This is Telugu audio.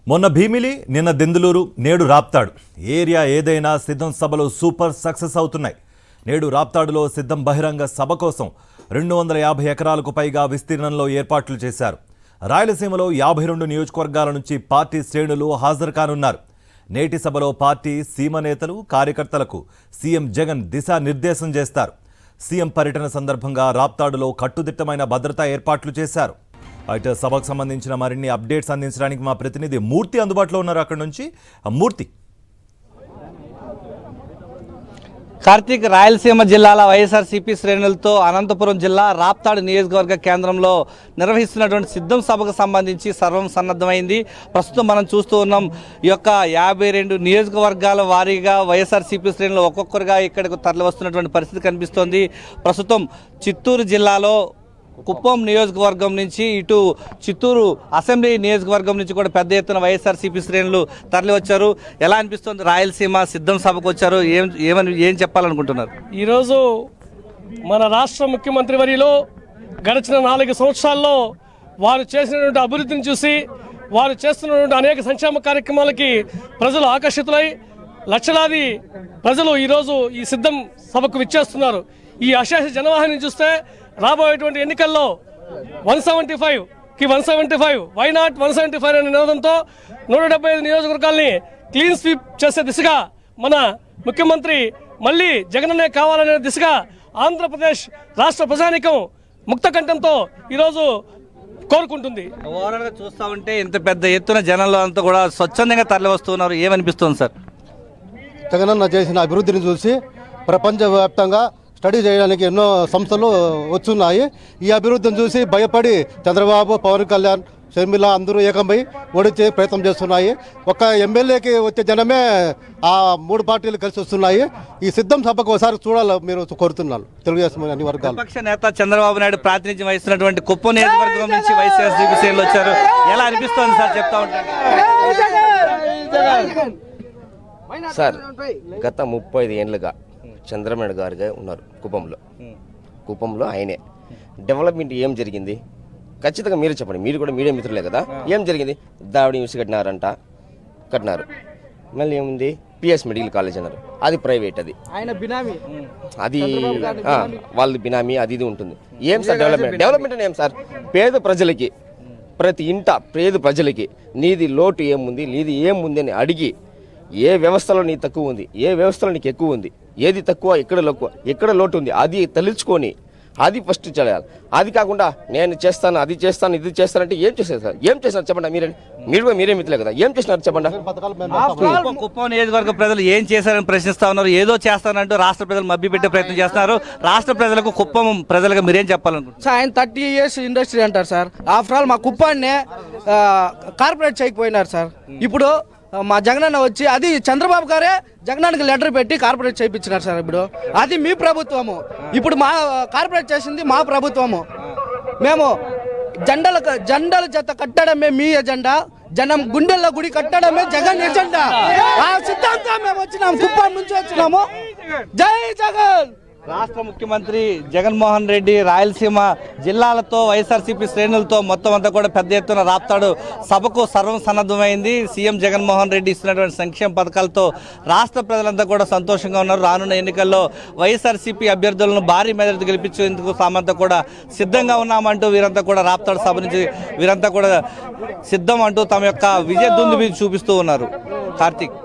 మొన్న భీమిలి, నిన్న దెందులూరు, నేడు రాప్తాడు. ఏరియా ఏదైనా సిద్ధం సభలు సూపర్ సక్సెస్ అవుతున్నాయి. నేడు రాప్తాడులో సిద్ధం బహిరంగ సభ కోసం 250 ఎకరాలకు పైగా విస్తీర్ణంలో ఏర్పాట్లు చేశారు. రాయలసీమలో 52 నియోజకవర్గాల నుంచి పార్టీ శ్రేణులు హాజరు కానున్నారు. నేటి సభలో పార్టీ సీమ నేతలు, కార్యకర్తలకు సీఎం జగన్ దిశానిర్దేశం చేస్తారు. సీఎం పర్యటన సందర్భంగా రాప్తాడులో కట్టుదిట్టమైన భద్రతా ఏర్పాట్లు చేశారు. అయితే సభకు సంబంధించిన మరిన్ని అప్డేట్స్ అందించడానికి మా ప్రతినిధి మూర్తి అందుబాటులో ఉన్నారు. అక్కడి నుంచి మూర్తి. కార్తీక్, రాయలసీమ జిల్లాల వైఎస్ఆర్సీపీ శ్రేణులతో అనంతపురం జిల్లా రాప్తాడు నియోజకవర్గ కేంద్రంలో నిర్వహిస్తున్నటువంటి సిద్ధం సభకు సంబంధించి సర్వం సన్నద్ధమైంది. ప్రస్తుతం మనం చూస్తూ ఉన్నాం. ఈ యొక్క 52 నియోజకవర్గాల వారీగా వైఎస్ఆర్సీపీ శ్రేణులు ఒక్కొక్కరుగా ఇక్కడికి తరలి వస్తున్నటువంటి పరిస్థితి కనిపిస్తోంది. ప్రస్తుతం చిత్తూరు జిల్లాలో కుప్పం నియోజకవర్గం నుంచి ఇటు చిత్తూరు అసెంబ్లీ నియోజకవర్గం నుంచి కూడా పెద్ద ఎత్తున వైఎస్ఆర్సీపీ శ్రేణులు తరలి వచ్చారు. ఎలా అనిపిస్తుంది? రాయలసీమ సిద్ధం సభకు వచ్చారు, ఏం చెప్పాలనుకుంటున్నారు? ఈరోజు మన రాష్ట్ర ముఖ్యమంత్రి వర్యులు గడిచిన 4 సంవత్సరాల్లో వారు చేసినటువంటి అభివృద్ధిని చూసి, వారు చేస్తున్నటువంటి అనేక సంక్షేమ కార్యక్రమాలకి ప్రజలు ఆకర్షితులై లక్షలాది ప్రజలు ఈరోజు ఈ సిద్ధం సభకు విచ్చేస్తున్నారు. ఈ అశేష జనవాహిని చూస్తే రాబోయేటువంటి ఎన్నికల్లో 175కి 175, వై నాట్ 175 అనే నినాదంతో 175 నియోజకవర్గాల్ని క్లీన్ స్వీప్ చేసే దిశగా మన ముఖ్యమంత్రి మళ్ళీ జగనన్నే కావాలనే దిశగా ఆంధ్రప్రదేశ్ రాష్ట్ర ప్రజానీకం ముక్త కంఠంతో ఈరోజు కోరుకుంటుంది. ఓవరాల్గా చూస్తూ ఉంటే ఇంత పెద్ద ఎత్తున జనంలో అంతా కూడా స్వచ్ఛందంగా తరలి వస్తున్నారు. ఏమనిపిస్తుంది సార్? జగనన్న చేసిన అభివృద్ధిని చూసి ప్రపంచవ్యాప్తంగా స్టడీ చేయడానికి ఎన్నో సంస్థలు వచ్చున్నాయి. ఈ అభివృద్ధిని చూసి భయపడి చంద్రబాబు, పవన్ కళ్యాణ్, షర్మిల అందరూ ఏకంపై ఓడించే ప్రయత్నం చేస్తున్నాయి. ఒక ఎమ్మెల్యేకి వచ్చే జనమే ఆ 3 పార్టీలు కలిసి వస్తున్నాయి. ఈ సిద్ధం సభకు ఒకసారి చూడాలి మీరు కోరుతున్నాను. తెలుగుదేశం అన్ని వర్గాలు. విపక్ష నేత చంద్రబాబు నాయుడు ప్రాతినిధ్యం వహిస్తున్నటువంటి కుప్పం నియోజకవర్గం నుంచి వైఎస్ఆర్సీపీ శ్రేణులు వచ్చారు. ఎలా అనిపిస్తుంది సార్? చెప్తా ఉంటాను సార్. గత 35 ఏళ్ళుగా చంద్రబాబు గారుగా ఉన్నారు కుప్పంలో ఆయనే. డెవలప్మెంట్ ఏం జరిగింది ఖచ్చితంగా మీరు చెప్పండి. మీరు కూడా మీడియా మిత్రులే కదా. ఏం జరిగింది? దావిడి యూనివర్సిటీ కట్టినారు. మళ్ళీ ఏముంది? పిఎస్ మెడికల్ కాలేజ్ అన్నారు, అది ప్రైవేట్. అది వాళ్ళది బినామీ, అది ఇది ఉంటుంది. ఏం సార్ డెవలప్మెంట్ అంటే ఏం సార్? పేద ప్రజలకి, ప్రతి ఇంట పేద ప్రజలకి నీది లోటు ఏముంది, నీది ఏముంది అని అడిగి, ఏ వ్యవస్థలో నీ తక్కువ ఉంది, ఏ వ్యవస్థలో నీకు ఎక్కువ ఉంది, ఏది తక్కువ, ఎక్కడ లోటు ఉంది, అది తెలుసుకొని అది ఫస్ట్ చేయాలి. అది కాకుండా నేను చేస్తాను, అది చేస్తాను, ఇది చేస్తానంటే ఏం చేశారు సార్? ఏం చేసినారు చెప్పండి. మీరే మిత్రులే కదా, ఏం చేసినారు చెప్పండి. కుప్పం నియోజకవర్గ ప్రజలు ఏం చేశారని ప్రశ్నిస్తా ఉన్నారు. ఏదో చేస్తానంటూ రాష్ట్ర ప్రజలు మభ్య పెట్టే ప్రయత్నం చేస్తున్నారు. రాష్ట్ర ప్రజలకు, కుప్పం ప్రజలకు మీరేం చెప్పాలనుకుంటున్నారు? సార్, ఆయన 30 years ఇండస్ట్రీ అంటారు సార్. ఆఫ్టర్ ఆల్ మా కుప్పాన్నే కార్పొరేట్ చేయకపోయినారు సార్. ఇప్పుడు మా జగనన్న వచ్చి, అది చంద్రబాబు గారే జగనన్నకి లెటర్ పెట్టి కార్పొరేట్ చేయించినారు సార్. ఇప్పుడు అది మీ ప్రభుత్వము, ఇప్పుడు మా కార్పొరేట్ చేసింది మా ప్రభుత్వము. మేము జెండల జత కట్టడమే మీ ఎజెండా, జనం గుండెల్లో గుడి కట్టడమే జగన్ ఎజెండా. ఆ సిద్ధాంతం మేము వచ్చినాము, కుప్పం నుంచి వచ్చినాము. జై జగన్. రాష్ట్ర ముఖ్యమంత్రి జగన్మోహన్ రెడ్డి రాయలసీమ జిల్లాలతో వైఎస్ఆర్సీపీ శ్రేణులతో మొత్తం అంతా కూడా పెద్ద ఎత్తున రాప్తాడు సభకు సర్వం సన్నద్ధమైంది. సీఎం జగన్మోహన్ రెడ్డి ఇస్తున్నటువంటి సంక్షేమ పథకాలతో రాష్ట్ర ప్రజలంతా కూడా సంతోషంగా ఉన్నారు. రానున్న ఎన్నికల్లో వైఎస్ఆర్సీపీ అభ్యర్థులను భారీ మెజారిటీ గెలిపించేందుకు తామంతా కూడా సిద్ధంగా ఉన్నామంటూ వీరంతా కూడా రాప్తాడు సభ నుంచి వీరంతా కూడా సిద్ధం అంటూ తమ యొక్క విజయ దుందుబి చూపిస్తూ ఉన్నారు. కార్తీక్.